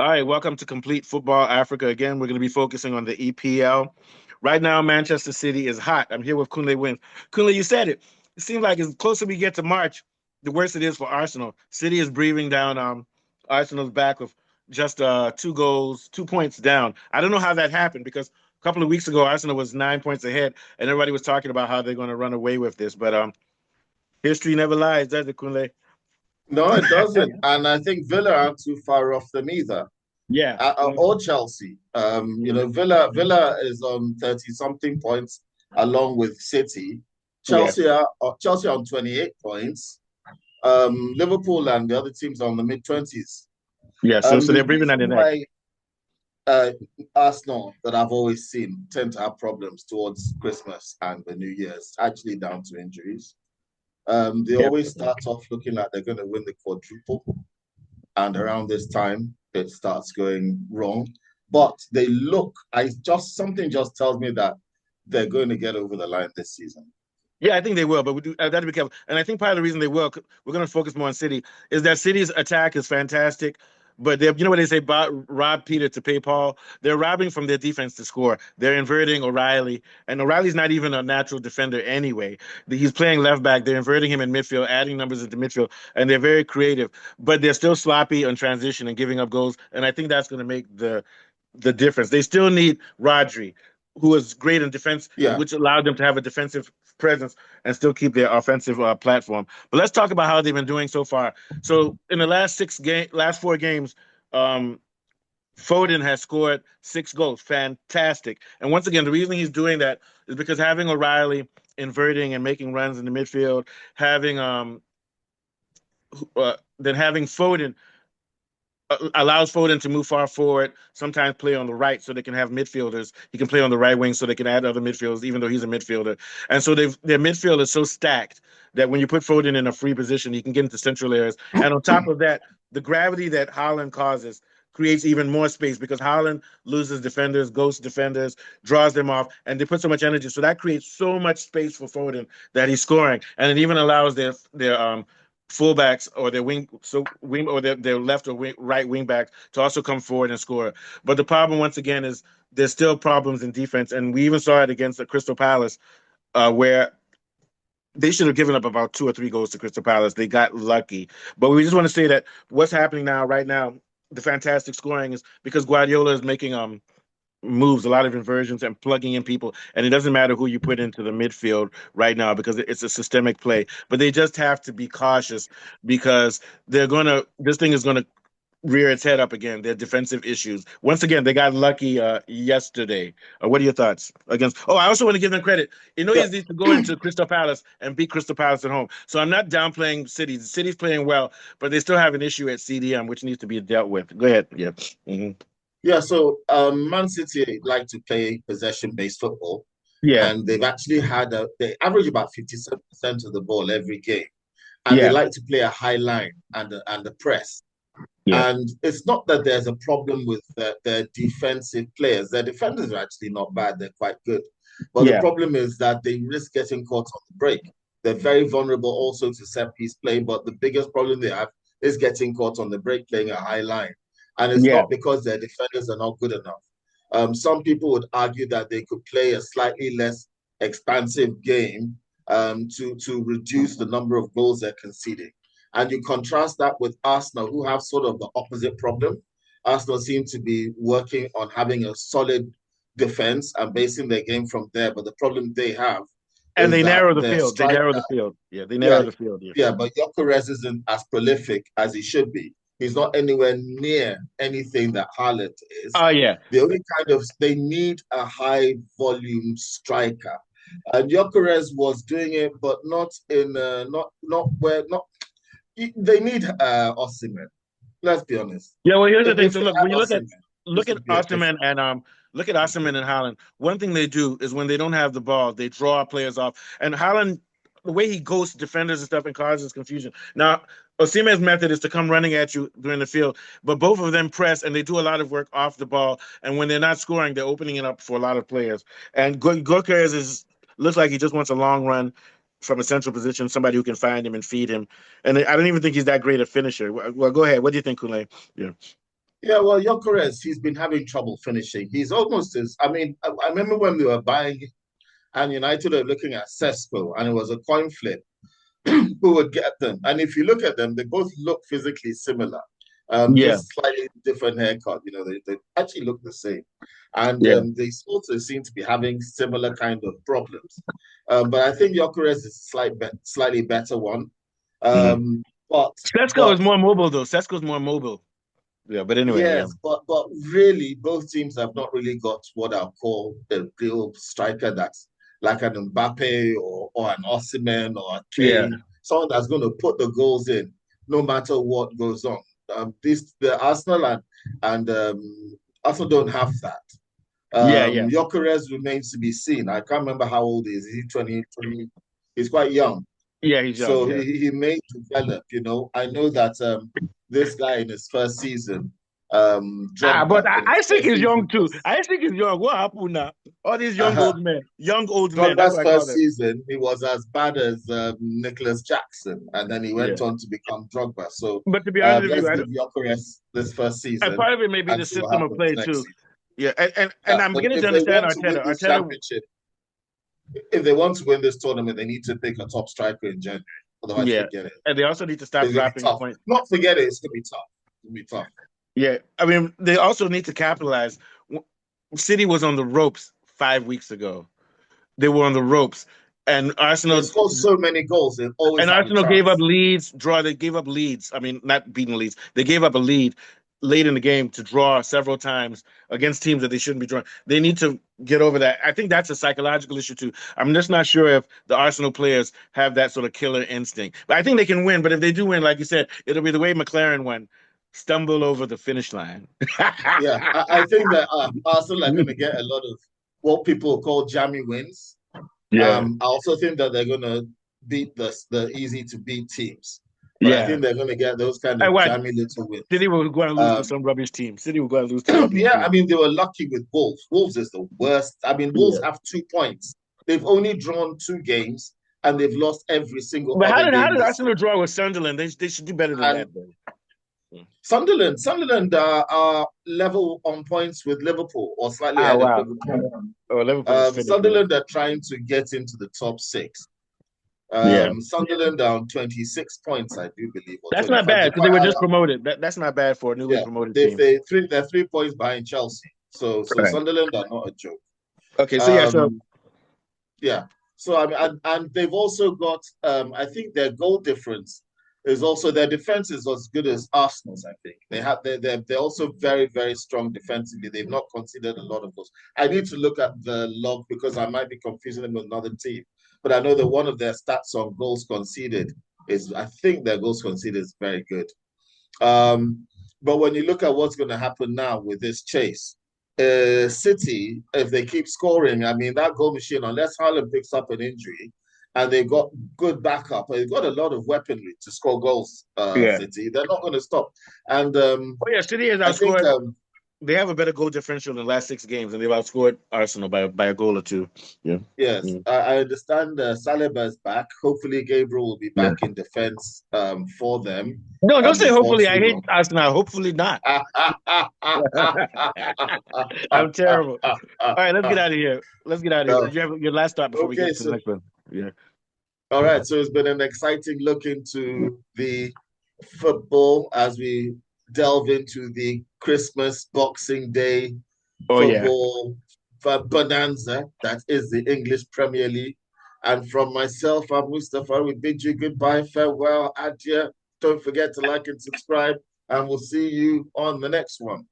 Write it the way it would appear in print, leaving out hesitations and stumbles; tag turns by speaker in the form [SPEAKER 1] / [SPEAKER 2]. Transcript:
[SPEAKER 1] All right, welcome to Complete Football Africa. Again, we're going to be focusing on the EPL. Right now, Manchester City is hot. I'm here with Kunle Wins. Kunle, you said it. It seems like as closer we get to March, the worse it is for Arsenal. City is breathing down Arsenal's back with just 2 goals, 2 points down. I don't know how that happened because a couple of weeks ago, Arsenal was 9 points ahead, and everybody was talking about how they're going to run away with this. But history never lies, does it, Kunle?
[SPEAKER 2] No, it doesn't. And I think Villa aren't too far off them either.
[SPEAKER 1] Yeah.
[SPEAKER 2] Or Chelsea.
[SPEAKER 1] Mhm.
[SPEAKER 2] Villa is on 30 something points along with City.
[SPEAKER 1] Yeah.
[SPEAKER 2] Chelsea on 28 points. Liverpool and the other teams are on the mid 20s.
[SPEAKER 1] Yeah. So
[SPEAKER 2] The
[SPEAKER 1] they're breathing down their
[SPEAKER 2] reason
[SPEAKER 1] neck.
[SPEAKER 2] why uh, Arsenal that I've always seen tend to have problems towards Christmas and the New Year's, actually down to injuries. They
[SPEAKER 1] Yeah.
[SPEAKER 2] always start off looking like they're going to win the quadruple, and around this time it starts going wrong. But they look, I just something just tells me that they're going to get over the line this season.
[SPEAKER 1] Yeah, I think they will, but we do got to be careful. And I think part of the reason they will, we're going to focus more on City, is that City's attack is fantastic. But you know what they say, rob Peter to pay Paul. They're robbing from their defense to score. They're inverting O'Reilly, and O'Reilly's not even a natural defender anyway. He's playing left back. They're inverting him in midfield, adding numbers into midfield, and they're very creative. But they're still sloppy on transition and giving up goals. And I think that's going to make the difference. They still need Rodri, who is great in defense,
[SPEAKER 2] Yeah,
[SPEAKER 1] which allowed them to have a defensive presence and still keep their offensive platform. But let's talk about how they've been doing so far. So in the last 4 games, um, Foden has scored 6 goals. Fantastic. And once again, the reason he's doing that is because having O'Reilly inverting and making runs in the midfield, having then having Foden allows Foden to move far forward, sometimes play on the right so they can have midfielders. He can play on the right wing so they can add other midfielders, even though he's a midfielder. And so their midfield is so stacked that when you put Foden in a free position, he can get into central areas. And on top of that, the gravity that Holland causes creates even more space because Holland loses defenders, ghost defenders, draws them off, and they put so much energy. So that creates so much space for Foden that he's scoring. And it even allows their fullbacks or their wing or their left or right wing backs to also come forward and score. But the problem once again is there's still problems in defense, and we even saw it against the Crystal Palace, where they should have given up about 2 or 3 goals to Crystal Palace. They got lucky, but we just want to say that what's happening now, right now, the fantastic scoring is because Guardiola is making moves, a lot of inversions and plugging in people. And it doesn't matter who you put into the midfield right now because it's a systemic play. But they just have to be cautious because this thing is gonna rear its head up again. Their defensive issues. Once again, they got lucky yesterday. What are your thoughts against? Oh, I also want to give them credit. You know,
[SPEAKER 2] yeah,
[SPEAKER 1] easy to go into Crystal Palace and beat Crystal Palace at home. So I'm not downplaying City. The City's playing well, but they still have an issue at CDM which needs to be dealt with. Go ahead. Yeah. Hmm.
[SPEAKER 2] yeah. So Man City like to play possession-based football,
[SPEAKER 1] Yeah.
[SPEAKER 2] and they've actually they average about 57% of the ball every game, and they
[SPEAKER 1] Yeah.
[SPEAKER 2] like to play a high line and the press.
[SPEAKER 1] Yeah.
[SPEAKER 2] And it's not that there's a problem with their defensive players. Their defenders are actually not bad. They're quite good. But the
[SPEAKER 1] Yeah.
[SPEAKER 2] problem is that they risk getting caught on the break. They're very vulnerable also to set piece play. But the biggest problem they have is getting caught on the break, playing a high line. And it's
[SPEAKER 1] Yeah.
[SPEAKER 2] not because their defenders are not good enough. Some people would argue that they could play a slightly less expansive game to reduce the number of goals they're conceding. And you contrast that with Arsenal, who have sort of the opposite problem. Arsenal seem to be working on having a solid defense and basing their game from there. But the problem they have
[SPEAKER 1] And
[SPEAKER 2] is
[SPEAKER 1] they
[SPEAKER 2] that
[SPEAKER 1] narrow the
[SPEAKER 2] their
[SPEAKER 1] field. They narrow
[SPEAKER 2] striker,
[SPEAKER 1] the field. Yeah, they narrow
[SPEAKER 2] yeah,
[SPEAKER 1] the field. Yeah.
[SPEAKER 2] yeah, but Gyökeres isn't as prolific as he should be. He's not anywhere near anything that Haaland is.
[SPEAKER 1] Oh yeah.
[SPEAKER 2] They need a high volume striker. And Gyökeres was doing it, but not in not where not they need Osimhen. Let's be honest.
[SPEAKER 1] Yeah. Well, here's the thing.
[SPEAKER 2] If
[SPEAKER 1] So
[SPEAKER 2] they
[SPEAKER 1] look,
[SPEAKER 2] had
[SPEAKER 1] when you
[SPEAKER 2] Osimhen,
[SPEAKER 1] look
[SPEAKER 2] this
[SPEAKER 1] at
[SPEAKER 2] would be a
[SPEAKER 1] Osterman
[SPEAKER 2] different.
[SPEAKER 1] and look at Osterman and Holland. One thing they do is when they don't have the ball, they draw players off. And Holland, the way he ghosts defenders and stuff and causes confusion. Now, Osimhen's method is to come running at you during the field, but both of them press and they do a lot of work off the ball. And when they're not scoring, they're opening it up for a lot of players. And Gorkers is looks like he just wants a long run from a central position, somebody who can find him and feed him. And I don't even think he's that great a finisher. Well, go ahead. What do you think, Kule? Yeah.
[SPEAKER 2] Yeah, well, Gyökeres, he's been having trouble finishing. He's almost as, I remember when we were buying and United were looking at Sesko, and it was a coin flip who would get them. And if you look at them, they both look physically similar,
[SPEAKER 1] Yeah,
[SPEAKER 2] just slightly different haircut. They actually look the same. And
[SPEAKER 1] yeah.
[SPEAKER 2] they also seem to be having similar kind of problems. But I think Gyökeres is a slightly better one.
[SPEAKER 1] Mm.
[SPEAKER 2] Um, but
[SPEAKER 1] Sesko is
[SPEAKER 2] but
[SPEAKER 1] more mobile though. Sesko's more mobile. Yeah, but anyway, yeah,
[SPEAKER 2] Yes, but really, both teams have not really got what I'll call the real striker that's like an Mbappe or an Osimhen or a
[SPEAKER 1] yeah,
[SPEAKER 2] Kane, someone that's going to put the goals in no matter what goes on. The Arsenal and Arsenal don't have that.
[SPEAKER 1] yeah, yeah,
[SPEAKER 2] Gyökeres remains to be seen. I can't remember how old he is. He's 20. He's quite young.
[SPEAKER 1] yeah. He's young.
[SPEAKER 2] So
[SPEAKER 1] Yeah.
[SPEAKER 2] he may develop. I know that this guy in his first season,
[SPEAKER 1] But
[SPEAKER 2] Drogba in
[SPEAKER 1] I
[SPEAKER 2] his
[SPEAKER 1] think
[SPEAKER 2] first
[SPEAKER 1] he's
[SPEAKER 2] season
[SPEAKER 1] young too.
[SPEAKER 2] was
[SPEAKER 1] I think he's young. What happened now? All these
[SPEAKER 2] uh,
[SPEAKER 1] young old men. That's
[SPEAKER 2] Drogba's
[SPEAKER 1] what I call
[SPEAKER 2] first
[SPEAKER 1] them.
[SPEAKER 2] season. He was as bad as Nicholas Jackson, and then he
[SPEAKER 1] Yeah.
[SPEAKER 2] went on to become Drogba. So
[SPEAKER 1] But to be honest with you,
[SPEAKER 2] let's give Gyökeres this first
[SPEAKER 1] and
[SPEAKER 2] season
[SPEAKER 1] part of it may be
[SPEAKER 2] and
[SPEAKER 1] the
[SPEAKER 2] see what
[SPEAKER 1] system of
[SPEAKER 2] happens
[SPEAKER 1] play
[SPEAKER 2] next
[SPEAKER 1] too.
[SPEAKER 2] season.
[SPEAKER 1] Yeah, and
[SPEAKER 2] Yeah,
[SPEAKER 1] I'm
[SPEAKER 2] but
[SPEAKER 1] beginning to
[SPEAKER 2] if they
[SPEAKER 1] understand
[SPEAKER 2] want to win
[SPEAKER 1] Arteta.
[SPEAKER 2] this
[SPEAKER 1] Arteta,
[SPEAKER 2] championship, if they want to win this tournament, they need to pick a top striker in January. Otherwise,
[SPEAKER 1] yeah,
[SPEAKER 2] forget it.
[SPEAKER 1] and they also need to stop
[SPEAKER 2] It's gonna be
[SPEAKER 1] dropping
[SPEAKER 2] tough.
[SPEAKER 1] points.
[SPEAKER 2] Not forget it. It's gonna be tough. It's gonna be tough.
[SPEAKER 1] Yeah, I mean, they also need to capitalize. City was on the ropes 5 weeks ago. They were on the ropes, and
[SPEAKER 2] They
[SPEAKER 1] Arsenal
[SPEAKER 2] score so many goals, they always
[SPEAKER 1] and
[SPEAKER 2] have a
[SPEAKER 1] Arsenal gave up
[SPEAKER 2] chance.
[SPEAKER 1] leads, draw. They gave up leads. I mean, not beating leads. They gave up a lead late in the game to draw several times against teams that they shouldn't be drawing. They need to get over that. I think that's a psychological issue too. I'm just not sure if the Arsenal players have that sort of killer instinct. But I think they can win. But if they do win, like you said, it'll be the way McLaren won, stumble over the finish line.
[SPEAKER 2] Yeah, I think that Arsenal are going to get a lot of what people call jammy wins.
[SPEAKER 1] Yeah,
[SPEAKER 2] I also think that they're going to beat the easy to beat teams, but I
[SPEAKER 1] yeah.
[SPEAKER 2] think they're going to get those kind
[SPEAKER 1] I
[SPEAKER 2] of
[SPEAKER 1] watch
[SPEAKER 2] jammy little wins.
[SPEAKER 1] City will go and lose to
[SPEAKER 2] Um,
[SPEAKER 1] some rubbish team. City will go and lose to rubbish
[SPEAKER 2] yeah, I
[SPEAKER 1] team.
[SPEAKER 2] mean they were lucky with Wolves. Wolves is the worst. I mean Wolves
[SPEAKER 1] Yeah.
[SPEAKER 2] have 2 points. They've only drawn 2 games and they've lost every single
[SPEAKER 1] But
[SPEAKER 2] other
[SPEAKER 1] how
[SPEAKER 2] game
[SPEAKER 1] did
[SPEAKER 2] this
[SPEAKER 1] Arsenal
[SPEAKER 2] season.
[SPEAKER 1] draw with Sunderland? They should do better than
[SPEAKER 2] And
[SPEAKER 1] that, though.
[SPEAKER 2] Sunderland are level on points with Liverpool or slightly
[SPEAKER 1] Ah,
[SPEAKER 2] ahead of
[SPEAKER 1] wow.
[SPEAKER 2] Liverpool.
[SPEAKER 1] Oh, Liverpool is finished, man.
[SPEAKER 2] Sunderland are trying to get into the top six.
[SPEAKER 1] Yeah,
[SPEAKER 2] Sunderland are on 26 points, I do believe, or
[SPEAKER 1] that's not
[SPEAKER 2] 25.
[SPEAKER 1] bad
[SPEAKER 2] They're
[SPEAKER 1] because they
[SPEAKER 2] quite
[SPEAKER 1] were
[SPEAKER 2] high
[SPEAKER 1] just
[SPEAKER 2] up.
[SPEAKER 1] promoted. That's not bad for a newly
[SPEAKER 2] Yeah,
[SPEAKER 1] promoted team.
[SPEAKER 2] they're 3 points behind Chelsea. So
[SPEAKER 1] Right.
[SPEAKER 2] Sunderland are not a joke.
[SPEAKER 1] Okay, so yeah, so
[SPEAKER 2] Um, yeah. So I mean, and they've also got I think their goal difference is also their defense is as good as Arsenal's. I think they're also very very strong defensively. They've not conceded a lot of goals. I need to look at the log because I might be confusing them with another team. But I know that one of their stats on goals conceded is I think their goals conceded is very good. Um, but when you look at what's going to happen now with this chase, City, if they keep scoring, I mean, that goal machine, unless Haaland picks up an injury and they've got good backup, they've got a lot of weaponry to score goals,
[SPEAKER 1] yeah.
[SPEAKER 2] City. They're not going to stop. And
[SPEAKER 1] Oh yeah, City has
[SPEAKER 2] I think,
[SPEAKER 1] outscored. They have a better goal differential in the last 6 games, and they've outscored Arsenal by a goal or two. Yeah.
[SPEAKER 2] yes,
[SPEAKER 1] Mm.
[SPEAKER 2] I understand Saliba is back. Hopefully, Gabriel will be
[SPEAKER 1] Yeah.
[SPEAKER 2] back in defense for them
[SPEAKER 1] No, don't say
[SPEAKER 2] before
[SPEAKER 1] hopefully. I
[SPEAKER 2] too
[SPEAKER 1] hate
[SPEAKER 2] long.
[SPEAKER 1] Arsenal. Hopefully not. I'm terrible. All right, let's get out of here. Let's get out of here.
[SPEAKER 2] No.
[SPEAKER 1] Did you have your last thought before we
[SPEAKER 2] Okay,
[SPEAKER 1] get to the
[SPEAKER 2] so
[SPEAKER 1] next one? Yeah.
[SPEAKER 2] all right, so it's been an exciting look into the football as we delve into the Christmas Boxing Day
[SPEAKER 1] Oh yeah.
[SPEAKER 2] football bonanza that is the English Premier League. And from myself, I'm Mustafa. We bid you goodbye, farewell, adieu. Don't forget to like and subscribe, and we'll see you on the next one.